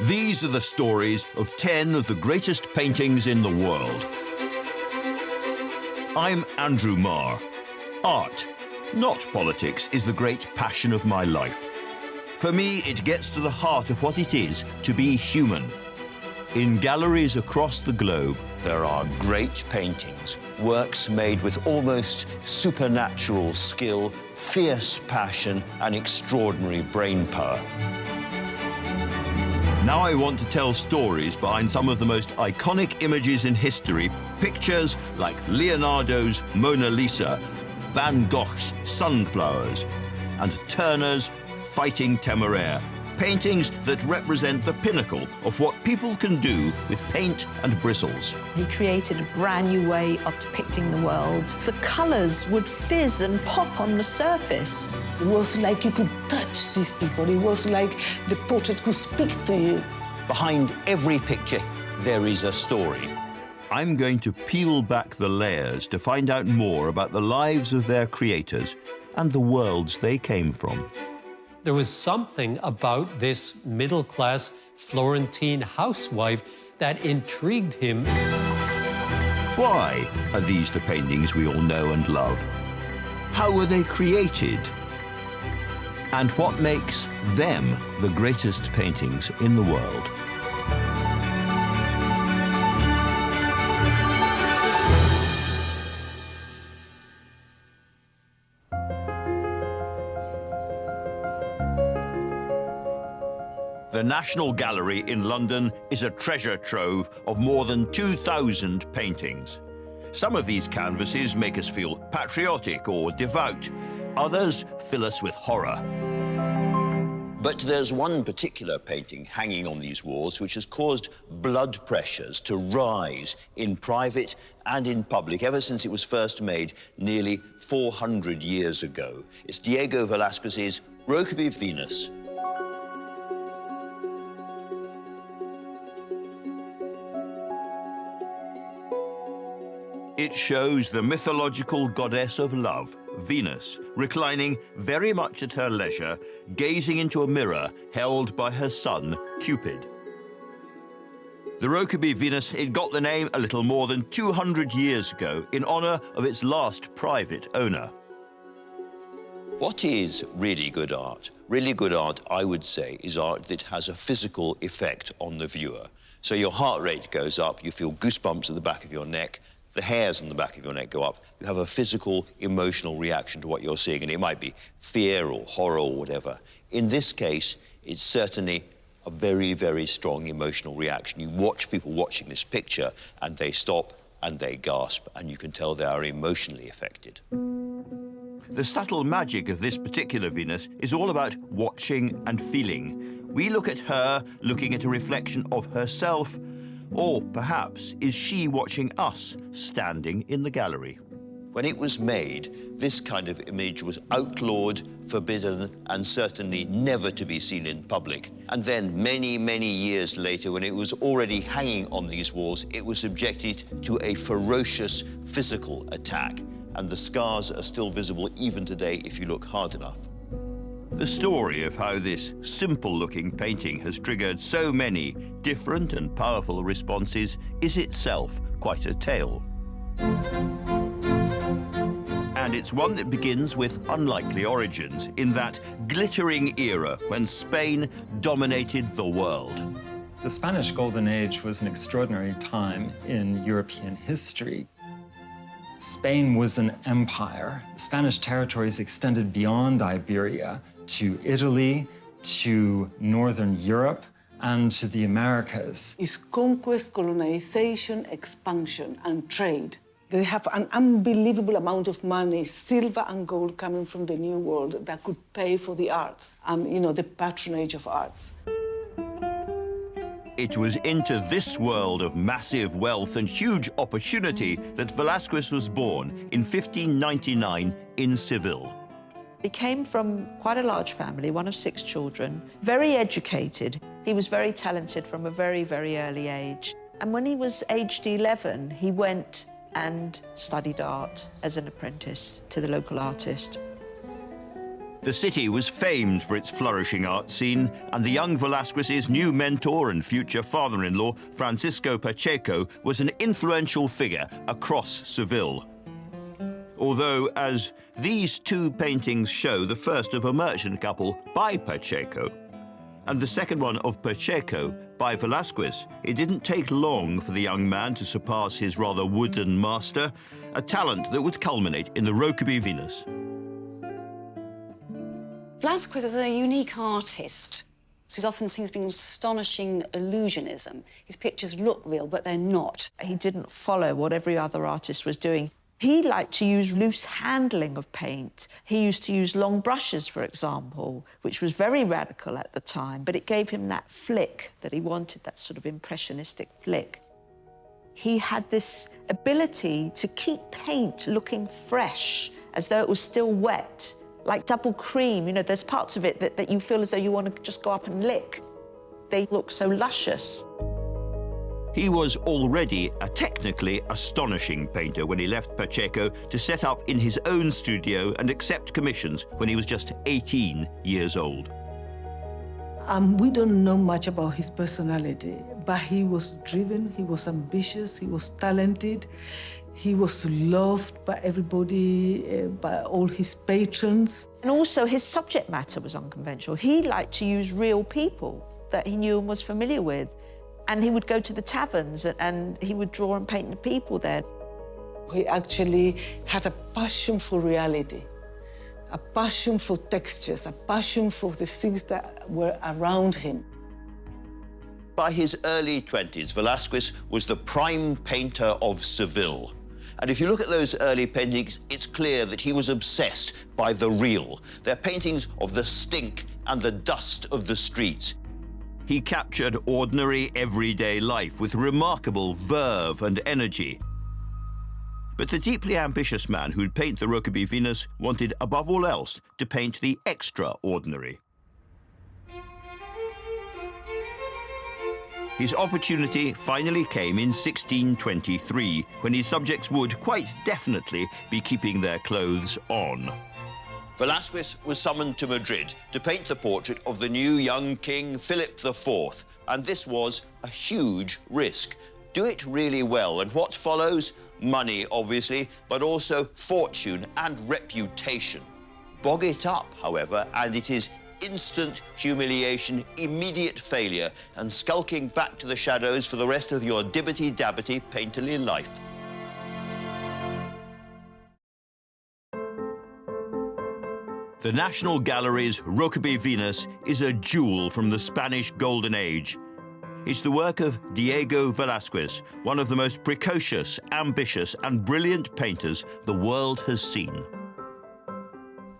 These are the stories of 10 of the greatest paintings in the world. I'm Andrew Marr. Art, not politics, is the great passion of my life. For me, it gets to the heart of what it is to be human. In galleries across the globe, there are great paintings, works made with almost supernatural skill, fierce passion, and extraordinary brain power. Now I want to tell stories behind some of the most iconic images in history, pictures like Leonardo's Mona Lisa, Van Gogh's Sunflowers, and Turner's Fighting Temeraire, paintings that represent the pinnacle of what people can do with paint and bristles. He created a brand new way of depicting the world. The colours would fizz and pop on the surface. It was like you could touch these people. It was like the portrait could speak to you. Behind every picture, there is a story. I'm going to peel back the layers to find out more about the lives of their creators and the worlds they came from. There was something about this middle-class Florentine housewife that intrigued him. Why are these the paintings we all know and love? How were they created? And what makes them the greatest paintings in the world? The National Gallery in London is a treasure trove of more than 2,000 paintings. Some of these canvases make us feel patriotic or devout. Others fill us with horror. But there's one particular painting hanging on these walls which has caused blood pressures to rise in private and in public ever since it was first made nearly 400 years ago. It's Diego Velazquez's Rokeby Venus. It shows the mythological goddess of love, Venus, reclining very much at her leisure, gazing into a mirror held by her son, Cupid. The Rokeby Venus, it got the name a little more than 200 years ago in honor of its last private owner. What is really good art? Really good art, I would say, is art that has a physical effect on the viewer. So your heart rate goes up, you feel goosebumps at the back of your neck, the hairs on the back of your neck go up. You have a physical, emotional reaction to what you're seeing, and it might be fear or horror or whatever. In this case, it's certainly a very, very strong emotional reaction. You watch people watching this picture, and they stop and they gasp, and you can tell they are emotionally affected. The subtle magic of this particular Venus is all about watching and feeling. We look at her looking at a reflection of herself, or perhaps is she watching us standing in the gallery? When it was made, this kind of image was outlawed, forbidden, and certainly never to be seen in public. And then many, many years later, when it was already hanging on these walls, it was subjected to a ferocious physical attack. And the scars are still visible even today if you look hard enough. The story of how this simple-looking painting has triggered so many different and powerful responses is itself quite a tale. And it's one that begins with unlikely origins in that glittering era when Spain dominated the world. The Spanish Golden Age was an extraordinary time in European history. Spain was an empire. Spanish territories extended beyond Iberia to Italy, to Northern Europe, and to the Americas. It's conquest, colonization, expansion, and trade. They have an unbelievable amount of money, silver and gold, coming from the New World that could pay for the arts and, the patronage of arts. It was into this world of massive wealth and huge opportunity that Velasquez was born in 1599 in Seville. He came from quite a large family, one of 6 children, very educated. He was very talented from a very, very early age. And when he was aged 11, he went and studied art as an apprentice to the local artist. The city was famed for its flourishing art scene, and the young Velasquez's new mentor and future father-in-law, Francisco Pacheco, was an influential figure across Seville. Although, as these two paintings show, the first of a merchant couple by Pacheco, and the second one of Pacheco by Velasquez, it didn't take long for the young man to surpass his rather wooden master, a talent that would culminate in the Rokeby Venus. Velasquez is a unique artist, so he's often seen as being astonishing illusionism. His pictures look real, but they're not. He didn't follow what every other artist was doing. He liked to use loose handling of paint. He used to use long brushes, for example, which was very radical at the time, but it gave him that flick that he wanted, that sort of impressionistic flick. He had this ability to keep paint looking fresh, as though it was still wet, like double cream. You know, there's parts of it that you feel as though you want to just go up and lick. They look so luscious. He was already a technically astonishing painter when he left Pacheco to set up in his own studio and accept commissions when he was just 18 years old. We don't know much about his personality, but he was driven, he was ambitious, he was talented, he was loved by everybody, by all his patrons. And also his subject matter was unconventional. He liked to use real people that he knew and was familiar with. And he would go to the taverns and he would draw and paint the people there. He actually had a passion for reality, a passion for textures, a passion for the things that were around him. By his early 20s, Velasquez was the prime painter of Seville. And if you look at those early paintings, it's clear that he was obsessed by the real. They're paintings of the stink and the dust of the streets. He captured ordinary, everyday life with remarkable verve and energy. But the deeply ambitious man who'd paint the Rokeby Venus wanted, above all else, to paint the extraordinary. His opportunity finally came in 1623, when his subjects would quite definitely be keeping their clothes on. Velasquez was summoned to Madrid to paint the portrait of the new young king, Philip IV, and this was a huge risk. Do it really well, and what follows? Money, obviously, but also fortune and reputation. Bog it up, however, and it is instant humiliation, immediate failure, and skulking back to the shadows for the rest of your dibbity-dabbity painterly life. The National Gallery's Rokeby Venus is a jewel from the Spanish Golden Age. It's the work of Diego Velazquez, one of the most precocious, ambitious and brilliant painters the world has seen.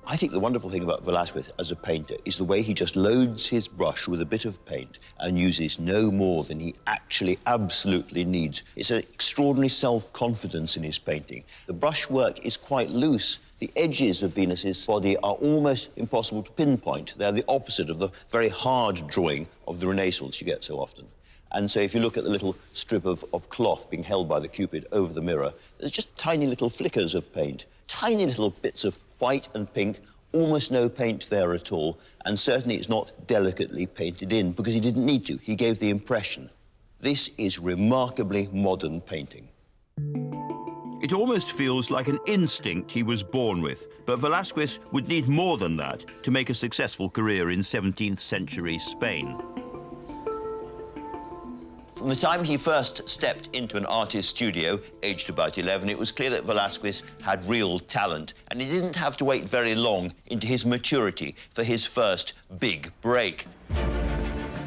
I think the wonderful thing about Velasquez as a painter is the way he just loads his brush with a bit of paint and uses no more than he actually absolutely needs. It's an extraordinary self-confidence in his painting. The brushwork is quite loose. The edges of Venus's body are almost impossible to pinpoint. They're the opposite of the very hard drawing of the Renaissance you get so often. And so if you look at the little strip of cloth being held by the Cupid over the mirror, there's just tiny little flickers of paint, tiny little bits of white and pink, almost no paint there at all, and certainly it's not delicately painted in because he didn't need to. He gave the impression. This is remarkably modern painting. It almost feels like an instinct he was born with, but Velasquez would need more than that to make a successful career in 17th century Spain. From the time he first stepped into an artist's studio, aged about 11, it was clear that Velasquez had real talent, and he didn't have to wait very long into his maturity for his first big break.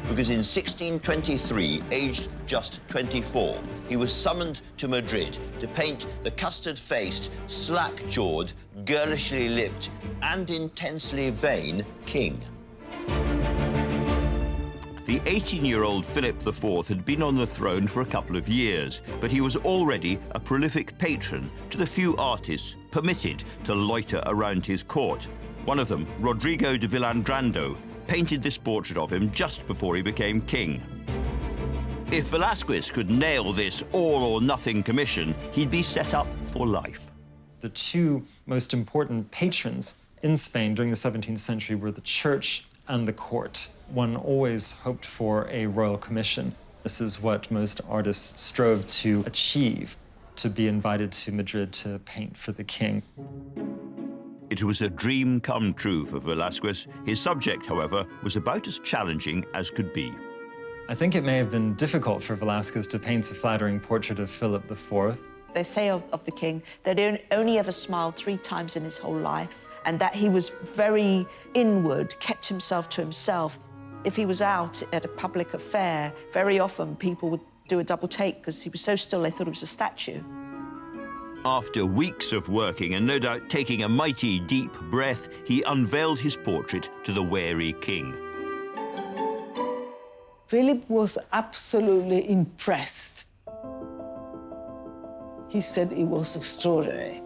Because in 1623, aged just 24, he was summoned to Madrid to paint the custard-faced, slack-jawed, girlishly lipped and intensely vain king. The 18-year-old Philip IV had been on the throne for a couple of years, but he was already a prolific patron to the few artists permitted to loiter around his court. One of them, Rodrigo de Villandrando, painted this portrait of him just before he became king. If Velasquez could nail this all-or-nothing commission, he'd be set up for life. The two most important patrons In Spain, during the 17th century, were the church and the court. One always hoped for a royal commission. This is what most artists strove to achieve, to be invited to Madrid to paint for the king. It was a dream come true for Velasquez. His subject, however, was about as challenging as could be. I think it may have been difficult for Velasquez to paint a flattering portrait of Philip IV. They say of the king that he only ever smiled 3 times in his whole life, and that he was very inward, kept himself to himself. If he was out at a public affair, very often people would do a double take because he was so still they thought it was a statue. After weeks of working and no doubt taking a mighty deep breath, he unveiled his portrait to the wary king. Philip was absolutely impressed. He said it was extraordinary,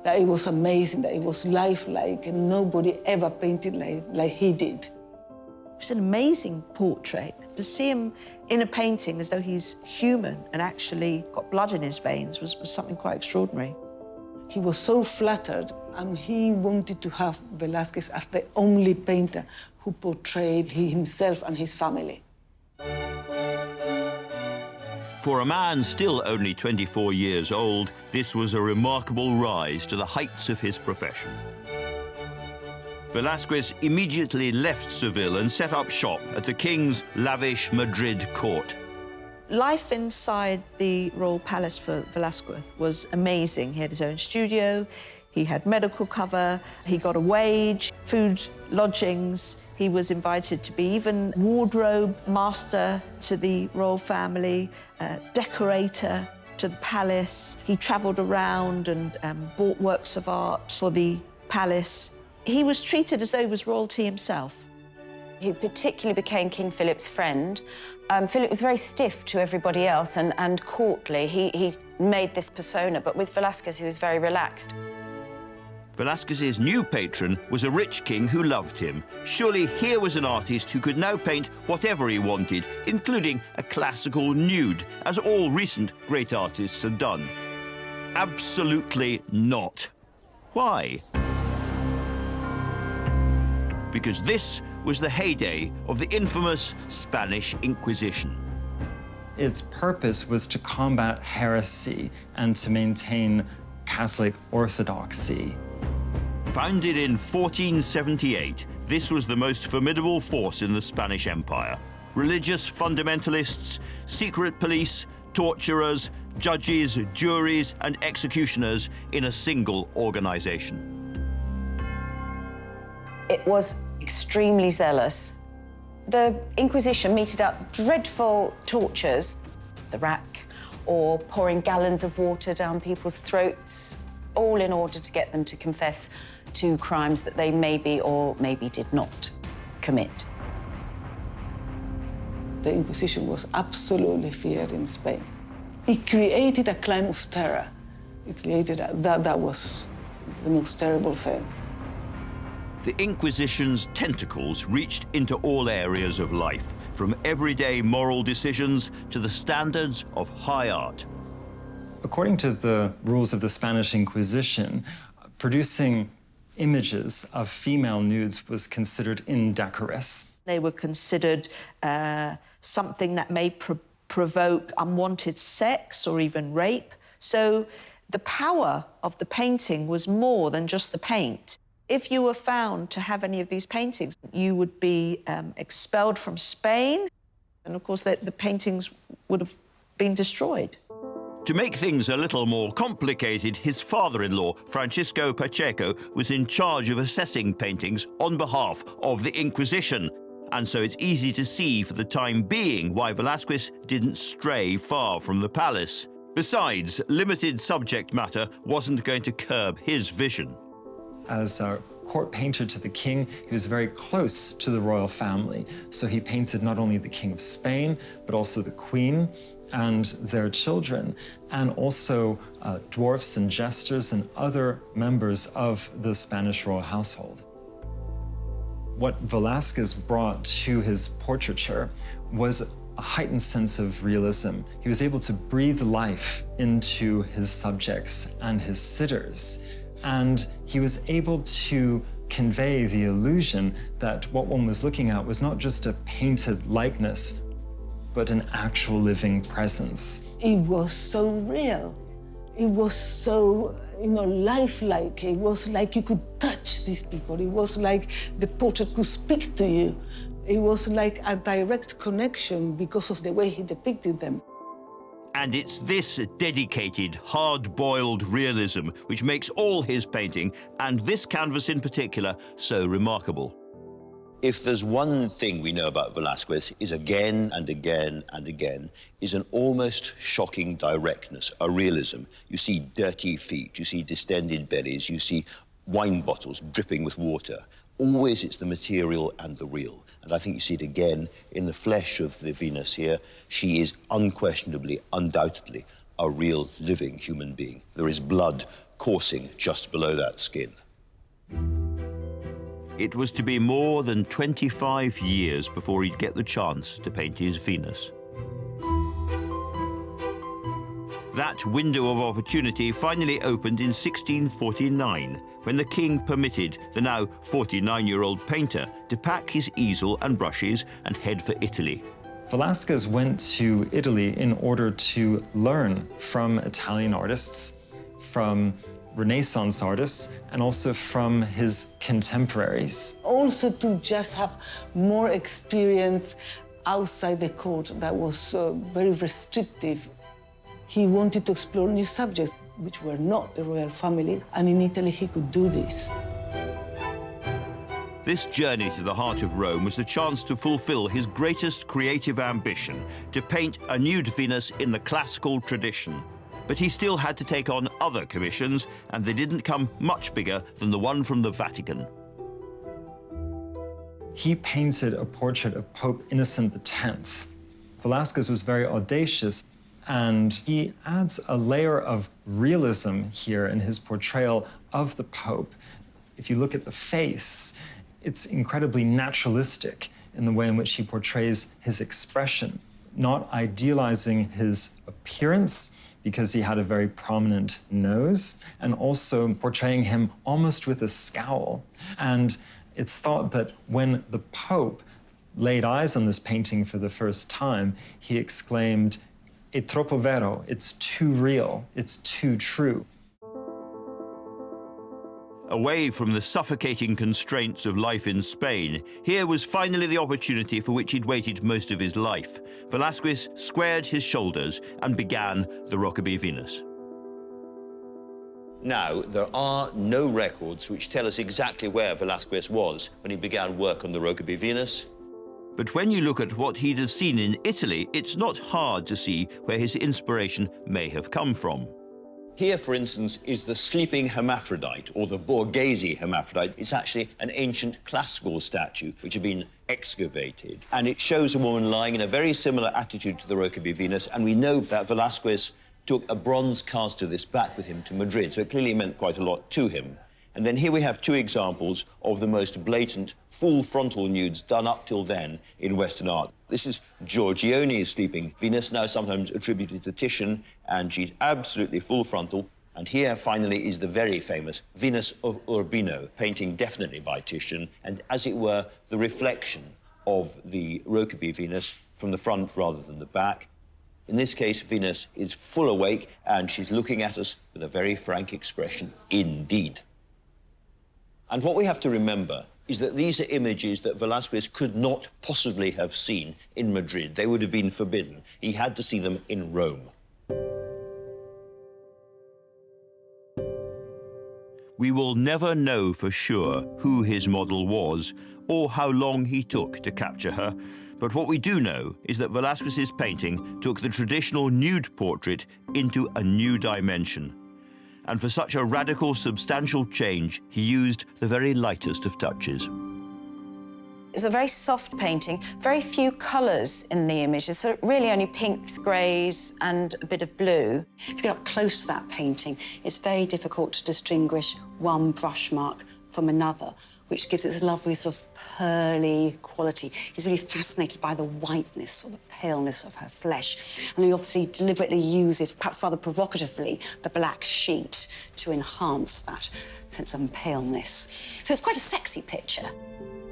that it was amazing, that it was lifelike, and nobody ever painted like he did. It was an amazing portrait. To see him in a painting as though he's human and actually got blood in his veins was something quite extraordinary. He was so flattered, and he wanted to have Velasquez as the only painter who portrayed himself and his family. For a man still only 24 years old, this was a remarkable rise to the heights of his profession. Velasquez immediately left Seville and set up shop at the king's lavish Madrid court. Life inside the royal palace for Velasquez was amazing. He had his own studio, he had medical cover, he got a wage, food, lodgings. He was invited to be even wardrobe master to the royal family, decorator to the palace. He travelled around and bought works of art for the palace. He was treated as though he was royalty himself. He particularly became King Philip's friend. Philip was very stiff to everybody else and courtly. He made this persona, but with Velasquez, he was very relaxed. Velasquez's new patron was a rich king who loved him. Surely here was an artist who could now paint whatever he wanted, including a classical nude, as all recent great artists had done. Absolutely not. Why? Because this was the heyday of the infamous Spanish Inquisition. Its purpose was to combat heresy and to maintain Catholic orthodoxy. Founded in 1478, this was the most formidable force in the Spanish Empire. Religious fundamentalists, secret police, torturers, judges, juries, and executioners in a single organization. It was extremely zealous. The Inquisition meted out dreadful tortures, the rack, or pouring gallons of water down people's throats, all in order to get them to confess to crimes that they maybe or maybe did not commit. The Inquisition was absolutely feared in Spain. It created a climate of terror. It created that was the most terrible thing. The Inquisition's tentacles reached into all areas of life, from everyday moral decisions to the standards of high art. According to the rules of the Spanish Inquisition, producing images of female nudes was considered indecorous. They were considered something that may provoke unwanted sex or even rape. So the power of the painting was more than just the paint. If you were found to have any of these paintings, you would be expelled from Spain. And of course, the paintings would have been destroyed. To make things a little more complicated, his father-in-law, Francisco Pacheco, was in charge of assessing paintings on behalf of the Inquisition. And so it's easy to see for the time being why Velasquez didn't stray far from the palace. Besides, limited subject matter wasn't going to curb his vision. As a court painter to the king, he was very close to the royal family. So he painted not only the King of Spain, but also the Queen and their children, and also dwarfs and jesters and other members of the Spanish royal household. What Velasquez brought to his portraiture was a heightened sense of realism. He was able to breathe life into his subjects and his sitters, and he was able to convey the illusion that what one was looking at was not just a painted likeness, but an actual living presence. It was so real. It was so, lifelike. It was like you could touch these people. It was like the portrait could speak to you. It was like a direct connection because of the way he depicted them. And it's this dedicated, hard-boiled realism which makes all his painting, and this canvas in particular, so remarkable. If there's one thing we know about Velasquez is again and again and again is an almost shocking directness, a realism. You see dirty feet, you see distended bellies, you see wine bottles dripping with water. Always it's the material and the real. And I think you see it again in the flesh of the Venus here. She is unquestionably, undoubtedly, a real living human being. There is blood coursing just below that skin. It was to be more than 25 years before he'd get the chance to paint his Venus. That window of opportunity finally opened in 1649, when the king permitted the now 49-year-old painter to pack his easel and brushes and head for Italy. Velasquez went to Italy in order to learn from Italian artists, from Renaissance artists, and also from his contemporaries. Also to just have more experience outside the court that was very restrictive. He wanted to explore new subjects, which were not the royal family, and in Italy he could do this. This journey to the heart of Rome was the chance to fulfill his greatest creative ambition, to paint a nude Venus in the classical tradition. But he still had to take on other commissions, and they didn't come much bigger than the one from the Vatican. He painted a portrait of Pope Innocent X. Velasquez was very audacious, and he adds a layer of realism here in his portrayal of the Pope. If you look at the face, it's incredibly naturalistic in the way in which he portrays his expression, not idealizing his appearance, because he had a very prominent nose, and also portraying him almost with a scowl. And it's thought that when the Pope laid eyes on this painting for the first time, he exclaimed, "È troppo vero," it's too real, it's too true. Away from the suffocating constraints of life in Spain, here was finally the opportunity for which he'd waited most of his life. Velasquez squared his shoulders and began the Rokeby Venus. Now, there are no records which tell us exactly where Velasquez was when he began work on the Rokeby Venus. But when you look at what he'd have seen in Italy, it's not hard to see where his inspiration may have come from. Here, for instance, is the sleeping hermaphrodite, or the Borghese hermaphrodite. It's actually an ancient classical statue which had been excavated. And it shows a woman lying in a very similar attitude to the Rokeby Venus, and we know that Velasquez took a bronze cast of this back with him to Madrid, so it clearly meant quite a lot to him. And then here we have two examples of the most blatant, full frontal nudes done up till then in Western art. This is Giorgione's Sleeping Venus, now sometimes attributed to Titian, and she's absolutely full frontal. And here, finally, is the very famous Venus of Urbino, painting definitely by Titian, and as it were, the reflection of the Rokeby Venus from the front rather than the back. In this case, Venus is full awake, and she's looking at us with a very frank expression indeed. And what we have to remember is that these are images that Velasquez could not possibly have seen in Madrid. They would have been forbidden. He had to see them in Rome. We will never know for sure who his model was or how long he took to capture her. But what we do know is that Velasquez's painting took the traditional nude portrait into a new dimension. And for such a radical, substantial change, he used the very lightest of touches. It's a very soft painting, very few colours in the image. It's really only pinks, greys and a bit of blue. If you get up close to that painting, it's very difficult to distinguish one brush mark from another. which gives it this lovely sort of pearly quality. He's really fascinated by the whiteness or the paleness of her flesh. And he obviously deliberately uses, perhaps rather provocatively, the black sheet to enhance that sense of paleness. So it's quite a sexy picture.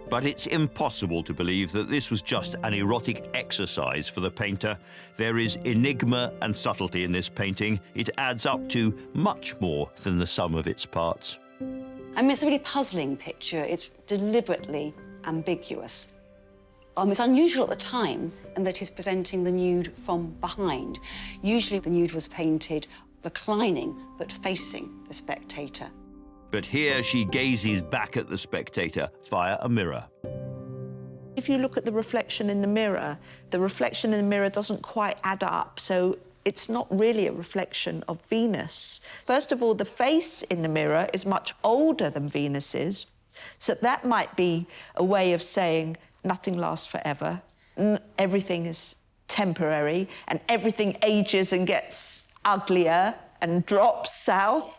But it's impossible to believe that this was just an erotic exercise for the painter. There is enigma and subtlety in this painting. It adds up to much more than the sum of its parts. I mean, it's a really puzzling picture. It's deliberately ambiguous. It's unusual at the time in that he's presenting the nude from behind. Usually the nude was painted reclining, but facing the spectator. But here she gazes back at the spectator via a mirror. If you look at the reflection in the mirror doesn't quite add up, so it's not really a reflection of Venus. First of all, the face in the mirror is much older than Venus's, so that might be a way of saying nothing lasts forever, everything is temporary, and everything ages and gets uglier and drops south.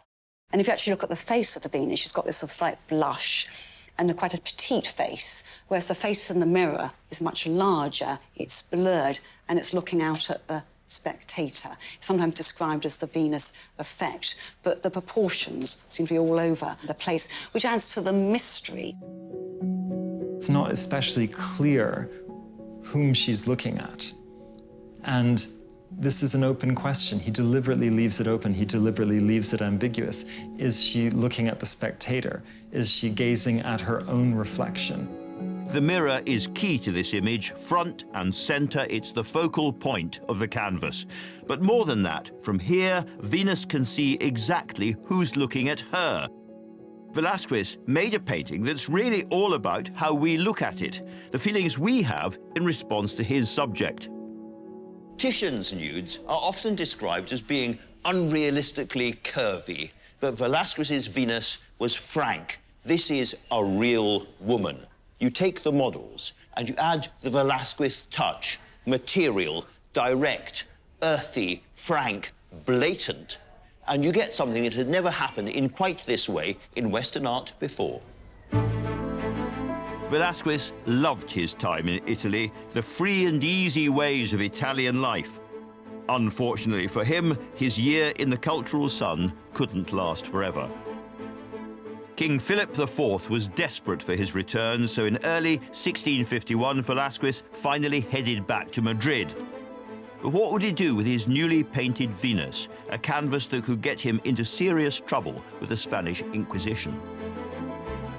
And if you actually look at the face of the Venus, she's got this sort of slight blush and quite a petite face, whereas the face in the mirror is much larger, it's blurred, and it's looking out at the spectator. It's sometimes described as the Venus effect, but the proportions seem to be all over the place, which adds to the mystery. It's not especially clear whom she's looking at. And this is an open question. He deliberately leaves it open. He deliberately leaves it ambiguous. Is she looking at the spectator? Is she gazing at her own reflection? The mirror is key to this image, front and center. It's the focal point of the canvas. But more than that, from here, Venus can see exactly who's looking at her. Velasquez made a painting that's really all about how we look at it, the feelings we have in response to his subject. Titian's nudes are often described as being unrealistically curvy, but Velasquez's Venus was frank. This is a real woman. You take the models and you add the Velasquez touch, material, direct, earthy, frank, blatant, and you get something that had never happened in quite this way in Western art before. Velasquez loved his time in Italy, the free and easy ways of Italian life. Unfortunately for him, his year in the cultural sun couldn't last forever. King Philip IV was desperate for his return, so in early 1651, Velasquez finally headed back to Madrid. But what would he do with his newly painted Venus, a canvas that could get him into serious trouble with the Spanish Inquisition?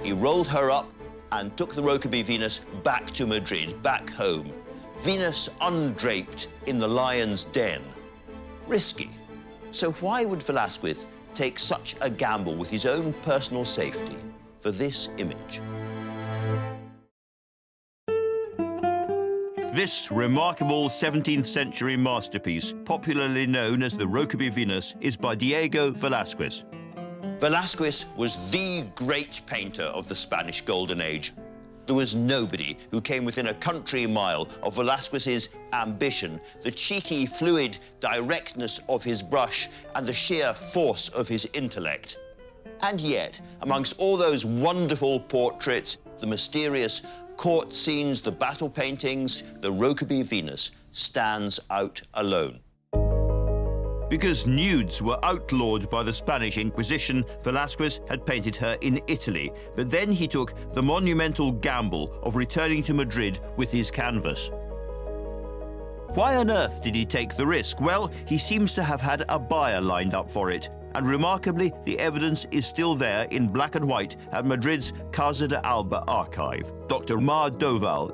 He rolled her up and took the Rokeby Venus back to Madrid, back home. Venus undraped in the lion's den. Risky. So why would Velasquez take such a gamble with his own personal safety for this image? This remarkable 17th century masterpiece, popularly known as the Rokeby Venus, is by Diego Velazquez. Velasquez was the great painter of the Spanish Golden Age. There was nobody who came within a country mile of Velasquez's ambition, the cheeky, fluid directness of his brush, and the sheer force of his intellect. And yet, amongst all those wonderful portraits, the mysterious court scenes, the battle paintings, the Rokeby Venus stands out alone. Because nudes were outlawed by the Spanish Inquisition, Velasquez had painted her in Italy, but then he took the monumental gamble of returning to Madrid with his canvas. Why on earth did he take the risk? Well, he seems to have had a buyer lined up for it, and remarkably, the evidence is still there in black and white at Madrid's Casa de Alba archive. Dr. Mar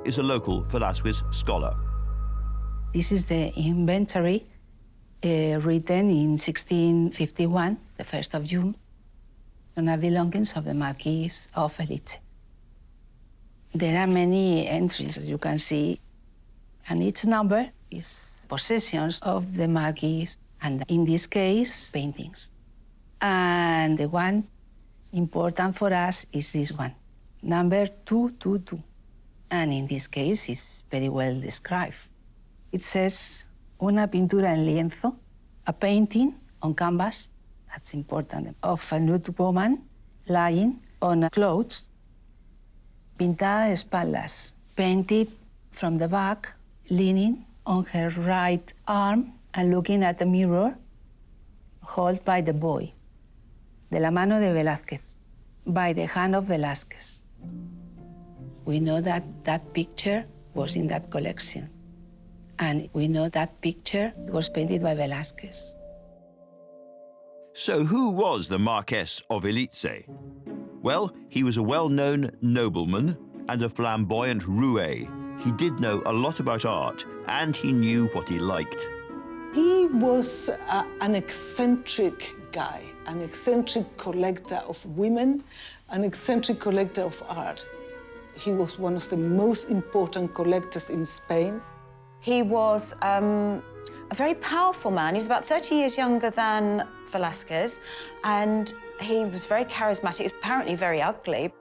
is a local Velasquez scholar. This is the inventory written in 1651, the 1st of June, on the belongings of the Marquis of Elite. There are many entries, as you can see, and each number is possessions of the Marquis, and in this case, paintings. And the one important for us is this one, number 222. And in this case, it's very well described. It says, una pintura en lienzo, a painting on canvas, that's important, of a nude woman lying on clothes Pintada de espaldas, painted from the back, leaning on her right arm and looking at the mirror, held by the boy. De la mano de Velázquez, by the hand of Velasquez. We know that that picture was in that collection. And we know that picture was painted by Velasquez. So who was the Marquess of Elitse? Well, he was a well-known nobleman and a flamboyant roué. He did know a lot about art, and he knew what he liked. He was an eccentric guy, an eccentric collector of women, an eccentric collector of art. He was one of the most important collectors in Spain. He was a very powerful man. He was about 30 years younger than Velasquez, and he was very charismatic. He was apparently very ugly.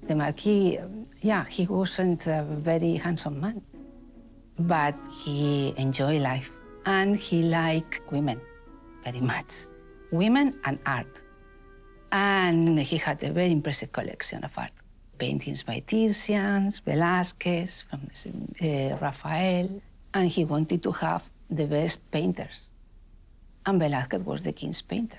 The Marquis, yeah, he wasn't a very handsome man, but he enjoyed life, and he liked women very much. Women and art. And he had a very impressive collection of art. Paintings by Titian, Velasquez, from Raphael, and he wanted to have the best painters. And Velasquez was the king's painter.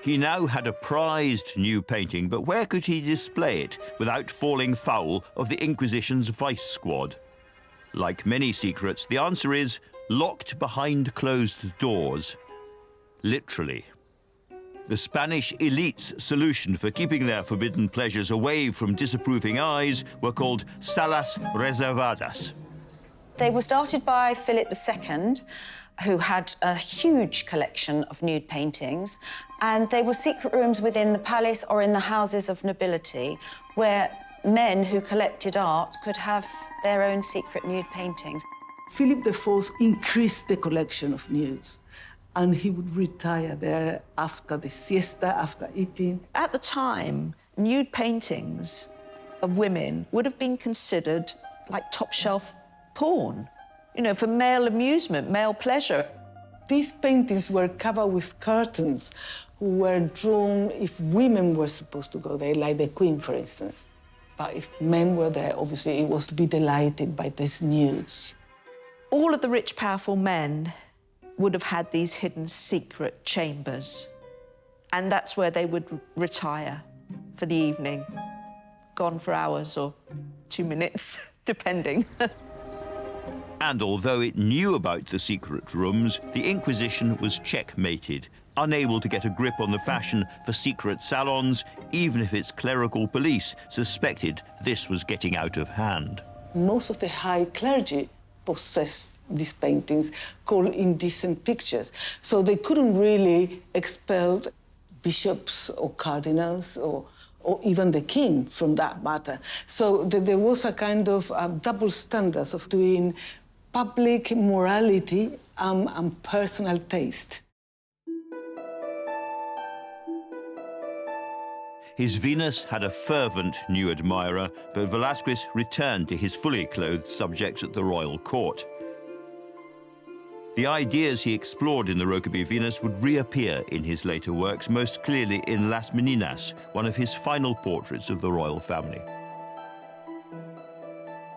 He now had a prized new painting, but where could he display it without falling foul of the Inquisition's vice squad? Like many secrets, the answer is locked behind closed doors. Literally. The Spanish elite's solution for keeping their forbidden pleasures away from disapproving eyes were called salas reservadas. They were started by Philip II, who had a huge collection of nude paintings, and they were secret rooms within the palace or in the houses of nobility, where men who collected art could have their own secret nude paintings. Philip IV increased the collection of nudes, and he would retire there after the siesta, after eating. At the time, nude paintings of women would have been considered like top-shelf porn, you know, for male amusement, male pleasure. These paintings were covered with curtains who were drawn if women were supposed to go there, like the Queen, for instance. But if men were there, obviously it was to be delighted by these nudes. All of the rich, powerful men would have had these hidden secret chambers. And that's where they would retire for the evening, gone for hours or 2 minutes, depending. And although it knew about the secret rooms, the Inquisition was checkmated, unable to get a grip on the fashion for secret salons, even if its clerical police suspected this was getting out of hand. Most of the high clergy possessed these paintings called indecent pictures. So they couldn't really expel bishops or cardinals or even the king, from that matter. So there was a kind of double standards of doing public morality and personal taste. His Venus had a fervent new admirer, but Velasquez returned to his fully clothed subjects at the royal court. The ideas he explored in the Rokeby Venus would reappear in his later works, most clearly in Las Meninas, one of his final portraits of the royal family.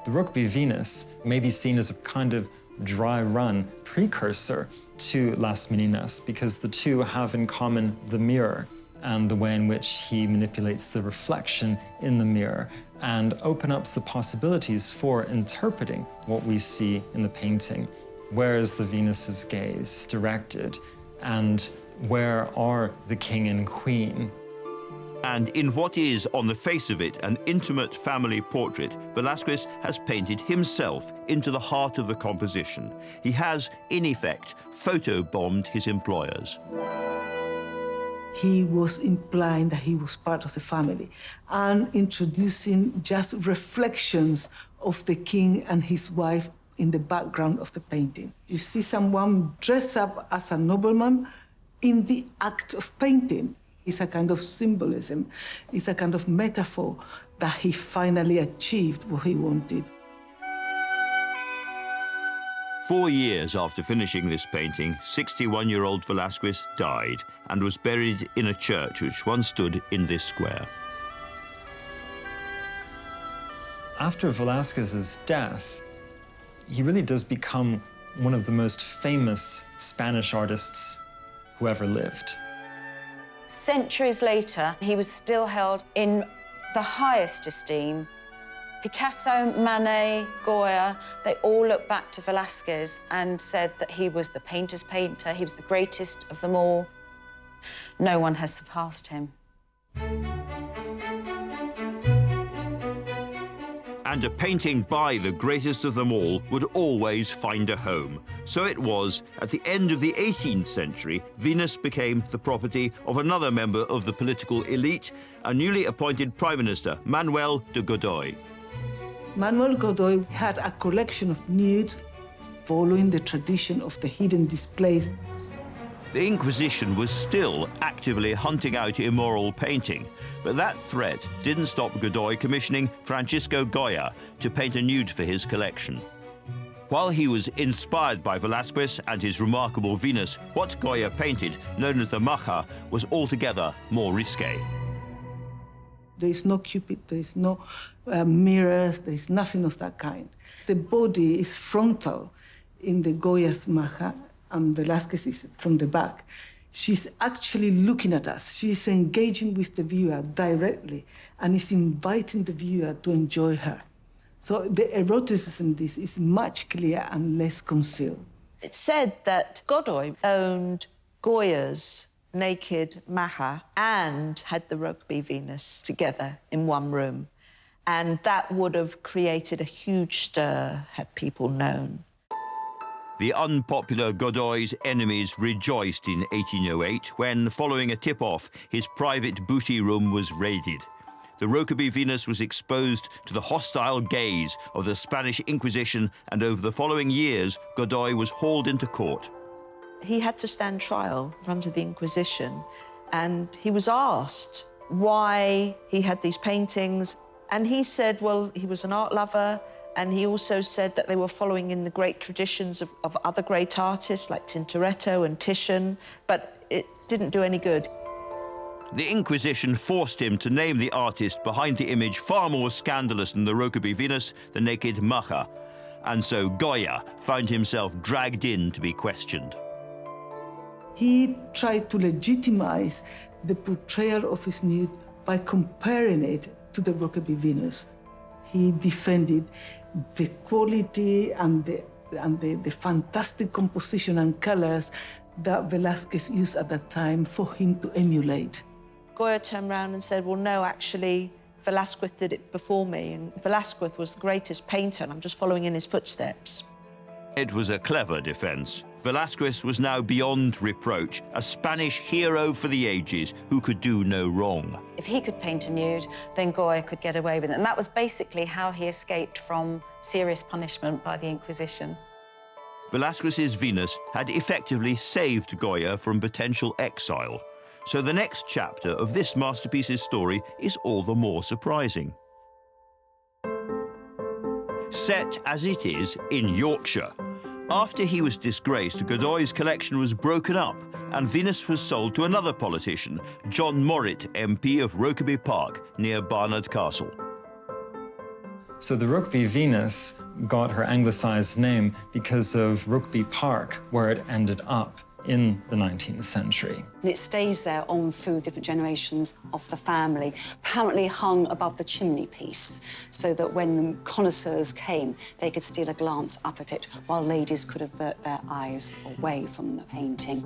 The Rokeby Venus may be seen as a kind of dry-run precursor to Las Meninas because the two have in common the mirror and the way in which he manipulates the reflection in the mirror and opens up the possibilities for interpreting what we see in the painting. Where is the Venus's gaze directed, and where are the king and queen? And in what is, on the face of it, an intimate family portrait, Velasquez has painted himself into the heart of the composition. He has, in effect, photobombed his employers. He was implying that he was part of the family and introducing just reflections of the king and his wife in the background of the painting. You see someone dress up as a nobleman in the act of painting. It's a kind of symbolism. It's a kind of metaphor that he finally achieved what he wanted. 4 years after finishing this painting, 61-year-old Velasquez died and was buried in a church which once stood in this square. After Velasquez's death, he really does become one of the most famous Spanish artists who ever lived. Centuries later, he was still held in the highest esteem. Picasso, Manet, Goya, they all look back to Velasquez and said that he was the painter's painter, he was the greatest of them all. No one has surpassed him. And a painting by the greatest of them all would always find a home. So it was, at the end of the 18th century, Venus became the property of another member of the political elite, a newly appointed Prime Minister, Manuel de Godoy. Manuel Godoy had a collection of nudes following the tradition of the hidden displays. The Inquisition was still actively hunting out immoral painting, but that threat didn't stop Godoy commissioning Francisco Goya to paint a nude for his collection. While he was inspired by Velasquez and his remarkable Venus, what Goya painted, known as the Maja, was altogether more risque. There is no Cupid, there is no mirrors, there is nothing of that kind. The body is frontal in the Goya's Maja, and Velasquez is from the back. She's actually looking at us. She's engaging with the viewer directly and is inviting the viewer to enjoy her. So the eroticism in this is much clearer and less concealed. It's said that Godoy owned Goya's naked Maja and had the Rokeby Venus together in one room. And that would have created a huge stir had people known. The unpopular Godoy's enemies rejoiced in 1808 when, following a tip-off, his private booty room was raided. The Rokeby Venus was exposed to the hostile gaze of the Spanish Inquisition, and over the following years, Godoy was hauled into court. He had to stand trial in front of the Inquisition, and he was asked why he had these paintings, and he said, well, he was an art lover, and he also said that they were following in the great traditions of other great artists like Tintoretto and Titian, but it didn't do any good. The Inquisition forced him to name the artist behind the image far more scandalous than the Rokeby Venus, the naked Maja, and so Goya found himself dragged in to be questioned. He tried to legitimize the portrayal of his nude by comparing it to the Rokeby Venus. He defended the quality and the fantastic composition and colors that Velasquez used at that time for him to emulate. Goya turned around and said, well, no, actually, Velasquez did it before me, and Velasquez was the greatest painter, and I'm just following in his footsteps. It was a clever defense. Velasquez was now beyond reproach, a Spanish hero for the ages who could do no wrong. If he could paint a nude, then Goya could get away with it. And that was basically how he escaped from serious punishment by the Inquisition. Velasquez's Venus had effectively saved Goya from potential exile. So the next chapter of this masterpiece's story is all the more surprising. Set as it is in Yorkshire. After he was disgraced, Godoy's collection was broken up and Venus was sold to another politician, John Morritt, MP of Rokeby Park, near Barnard Castle. So the Rokeby Venus got her anglicised name because of Rokeby Park, where it ended up in the 19th century. And it stays there on through different generations of the family, apparently hung above the chimney piece, so that when the connoisseurs came, they could steal a glance up at it, while ladies could avert their eyes away from the painting.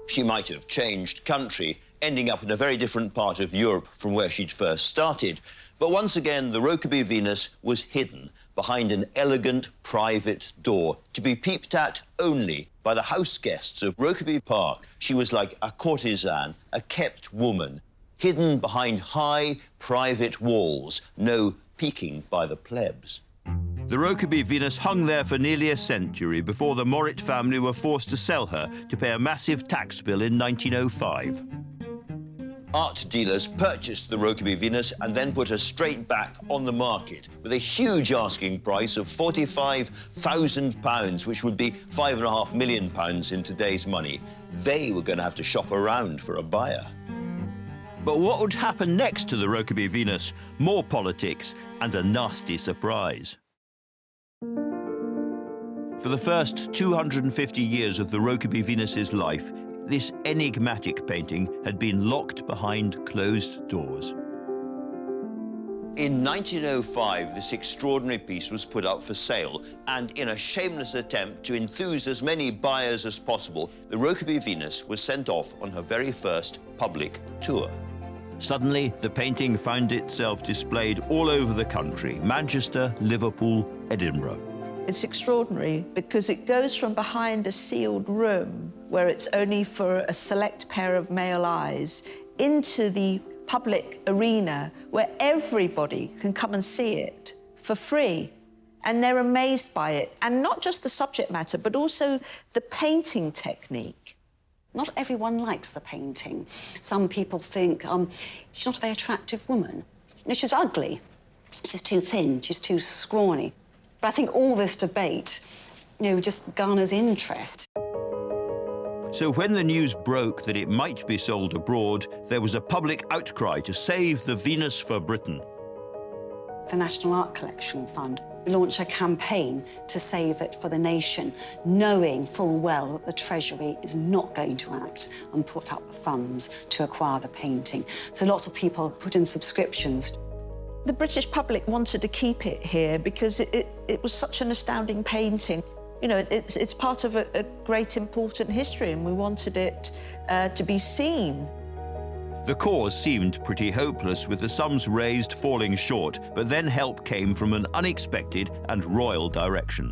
She might have changed country, ending up in a very different part of Europe from where she'd first started. But once again, the Rokeby Venus was hidden behind an elegant private door to be peeped at only by the house guests of Rokeby Park. She was like a courtesan, a kept woman, hidden behind high private walls, no peeking by the plebs. The Rokeby Venus hung there for nearly a century before the Morritt family were forced to sell her to pay a massive tax bill in 1905. Art dealers purchased the Rokeby Venus and then put her straight back on the market with a huge asking price of £45,000, which would be £5.5 million in today's money. They were going to have to shop around for a buyer. But what would happen next to the Rokeby Venus? More politics and a nasty surprise. For the first 250 years of the Rokeby Venus's life, this enigmatic painting had been locked behind closed doors. In 1905, this extraordinary piece was put up for sale, and in a shameless attempt to enthuse as many buyers as possible, the Rokeby Venus was sent off on her very first public tour. Suddenly, the painting found itself displayed all over the country: Manchester, Liverpool, Edinburgh. It's extraordinary because it goes from behind a sealed room where it's only for a select pair of male eyes into the public arena where everybody can come and see it for free. And they're amazed by it. And not just the subject matter, but also the painting technique. Not everyone likes the painting. Some people think she's not a very attractive woman. No, she's ugly. She's too thin, she's too scrawny. But I think all this debate, just garners interest. So when the news broke that it might be sold abroad, there was a public outcry to save the Venus for Britain. The National Art Collection Fund launched a campaign to save it for the nation, knowing full well that the Treasury is not going to act and put up the funds to acquire the painting. So lots of people put in subscriptions. The British public wanted to keep it here because it was such an astounding painting. It's part of a great, important history, and we wanted it to be seen. The cause seemed pretty hopeless, with the sums raised falling short, but then help came from an unexpected and royal direction.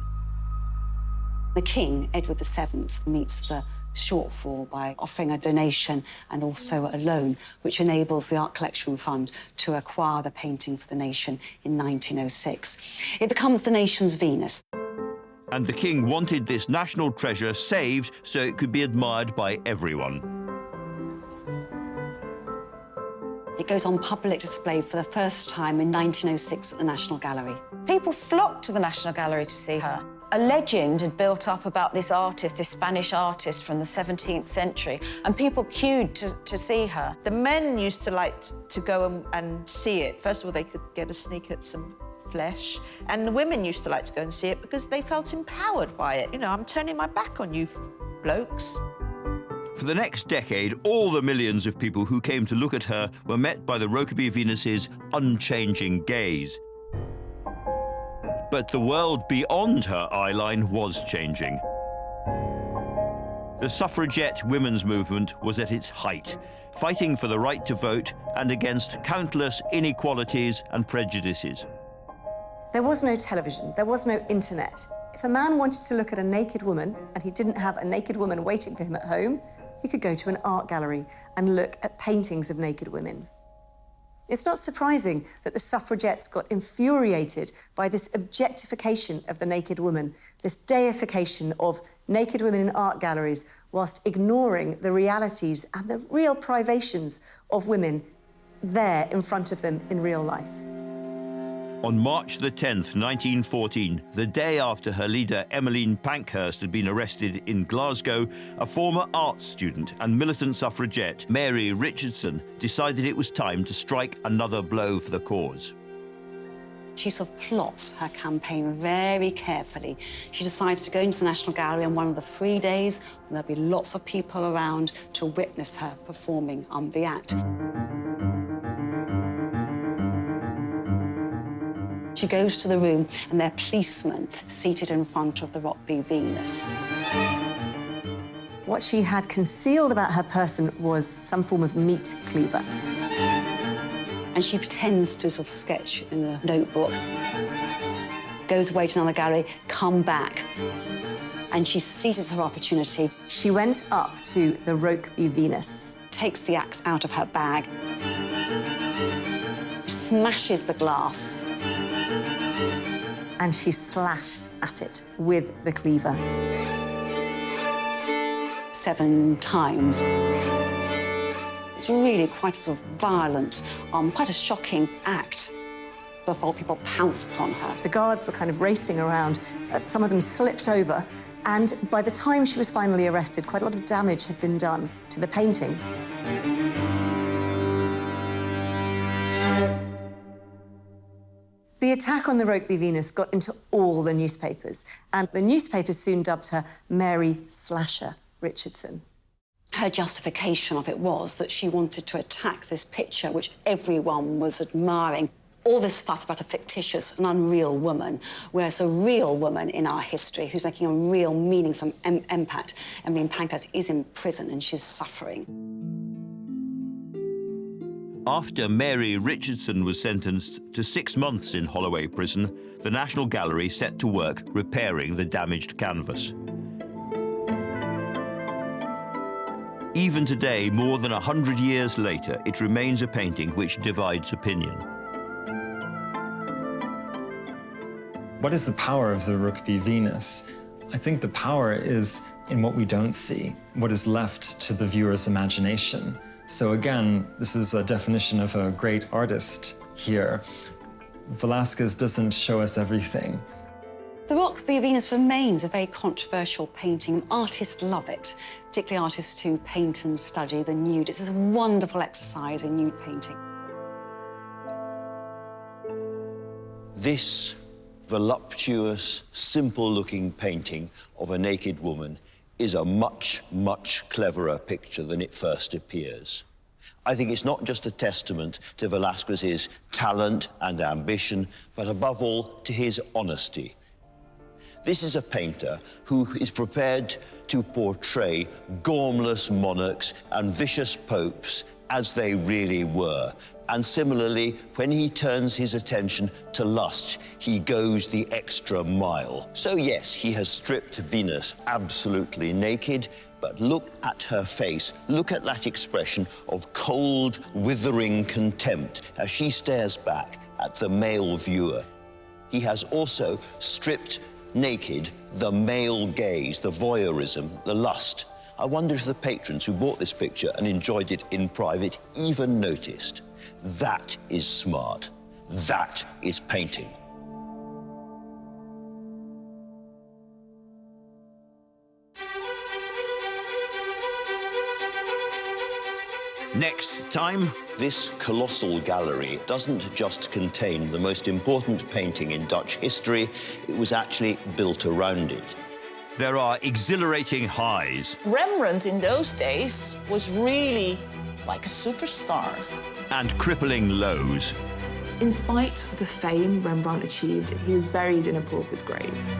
The King, Edward VII, meets the shortfall by offering a donation and also a loan, which enables the Art Collection Fund to acquire the painting for the nation in 1906. It becomes the nation's Venus. And the King wanted this national treasure saved so it could be admired by everyone. It goes on public display for the first time in 1906 at the National Gallery. People flocked to the National Gallery to see her. A legend had built up about this artist, this Spanish artist from the 17th century, and people queued to see her. The men used to like to go and see it. First of all, they could get a sneak at some flesh, and the women used to like to go and see it because they felt empowered by it. I'm turning my back on you blokes. For the next decade, all the millions of people who came to look at her were met by the Rokeby Venus's unchanging gaze. But the world beyond her eyeline was changing. The suffragette women's movement was at its height, fighting for the right to vote and against countless inequalities and prejudices. There was no television, there was no internet. If a man wanted to look at a naked woman and he didn't have a naked woman waiting for him at home, he could go to an art gallery and look at paintings of naked women. It's not surprising that the suffragettes got infuriated by this objectification of the naked woman, this deification of naked women in art galleries, whilst ignoring the realities and the real privations of women there in front of them in real life. On March the 10th, 1914, the day after her leader Emmeline Pankhurst had been arrested in Glasgow, a former art student and militant suffragette, Mary Richardson, decided it was time to strike another blow for the cause. She sort of plots her campaign very carefully. She decides to go into the National Gallery on one of the free days when there'll be lots of people around to witness her performing the act. She goes to the room and there are policemen seated in front of the Rokeby Venus. What she had concealed about her person was some form of meat cleaver. And she pretends to sort of sketch in a notebook, goes away to another gallery, come back, and she seizes her opportunity. She went up to the Rokeby Venus, takes the axe out of her bag, smashes the glass, and she slashed at it with the cleaver. 7 times. It's really quite a sort of violent, quite a shocking act before people pounce upon her. The guards were kind of racing around. Some of them slipped over, and by the time she was finally arrested, quite a lot of damage had been done to the painting. The attack on the Rokeby Venus got into all the newspapers, and the newspapers soon dubbed her Mary Slasher Richardson. Her justification of it was that she wanted to attack this picture which everyone was admiring. All this fuss about a fictitious and unreal woman, whereas a real woman in our history who's making a real meaning from impact, Emmeline Pankhurst, is in prison and she's suffering. After Mary Richardson was sentenced to 6 months in Holloway Prison, the National Gallery set to work repairing the damaged canvas. Even today, more than 100 years later, it remains a painting which divides opinion. What is the power of the Rokeby Venus? I think the power is in what we don't see, what is left to the viewer's imagination. So again, this is a definition of a great artist here. Velasquez doesn't show us everything. The Rokeby Venus remains a very controversial painting. Artists love it, particularly artists who paint and study the nude. It's a wonderful exercise in nude painting. This voluptuous, simple-looking painting of a naked woman is a much, much cleverer picture than it first appears. I think it's not just a testament to Velasquez's talent and ambition, but above all, to his honesty. This is a painter who is prepared to portray gormless monarchs and vicious popes as they really were. And similarly, when he turns his attention to lust, he goes the extra mile. So yes, he has stripped Venus absolutely naked, but look at her face. Look at that expression of cold, withering contempt as she stares back at the male viewer. He has also stripped naked the male gaze, the voyeurism, the lust. I wonder if the patrons who bought this picture and enjoyed it in private even noticed. That is smart. That is painting. Next time, this colossal gallery doesn't just contain the most important painting in Dutch history, it was actually built around it. There are exhilarating highs. Rembrandt in those days was really like a superstar. And crippling lows. In spite of the fame Rembrandt achieved, he was buried in a pauper's grave.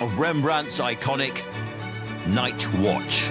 Of Rembrandt's iconic Night Watch.